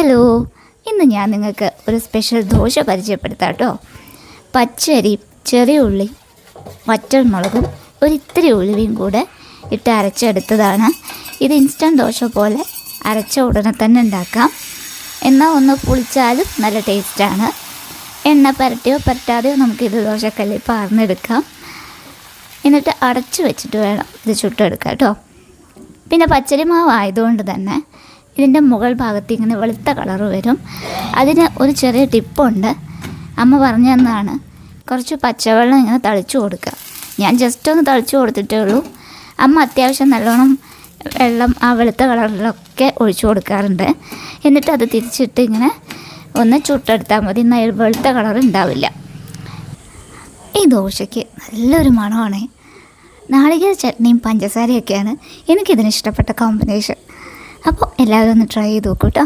Hello, ഇന്ന് ഞാൻ നിങ്ങൾക്ക് ഒരു സ്പെഷ്യൽ ദോശ പരിചയപ്പെടുത്താം കേട്ടോ. പച്ചരി, ചെറിയ ഉള്ളി, വറ്റൽമുളകും ഒരിത്തിരി ഉലുവയും കൂടെ ഇട്ട് അരച്ചെടുത്തതാണ്. ഇത് ഇൻസ്റ്റൻറ്റ് ദോശ പോലെ അരച്ച ഉടനെ തന്നെ ഉണ്ടാക്കാം. എന്നാൽ ഒന്ന് പുളിച്ചാലും നല്ല ടേസ്റ്റാണ്. എണ്ണ പുരട്ടിയോ പുരട്ടാതെയോ നമുക്കിത് ദോശക്കല്ലിൽ പാർന്നെടുക്കാം. എന്നിട്ട് അടച്ചു വെച്ചിട്ട് വേണം ഇത് ചുട്ടെടുക്കാം കേട്ടോ. പിന്നെ പച്ചരി മാവ് ആയതുകൊണ്ട് തന്നെ ഇതിൻ്റെ മുകൾ ഭാഗത്ത് ഇങ്ങനെ വെളുത്ത കളറ് വരും. അതിന് ഒരു ചെറിയ ടിപ്പുണ്ട്. അമ്മ പറഞ്ഞു തന്നതാണ്. കുറച്ച് പച്ചവെള്ളം ഇങ്ങനെ തളിച്ചു കൊടുക്കുക. ഞാൻ ജസ്റ്റ് ഒന്ന് തളിച്ചു കൊടുത്തിട്ടേ ഉള്ളൂ. അമ്മ അത്യാവശ്യം നല്ലോണം വെള്ളം ആ വെളുത്ത കളറിലൊക്കെ ഒഴിച്ചു കൊടുക്കാറുണ്ട്. എന്നിട്ട് അത് തിരിച്ചിട്ട് ഇങ്ങനെ ഒന്ന് ചുട്ടെടുത്താൽ മതി. എന്നാൽ വെളുത്ത കളർ ഉണ്ടാവില്ല. ഈ ദോശയ്ക്ക് നല്ലൊരു മണമാണ്. നാളികേര ചട്നിയും പഞ്ചസാരയൊക്കെയാണ് എനിക്കിതിന് ഇഷ്ടപ്പെട്ട കോമ്പിനേഷൻ. അപ്പോൾ എല്ലാവരും ഒന്ന് ട്രൈ ചെയ്ത് നോക്കൂ കേട്ടോ.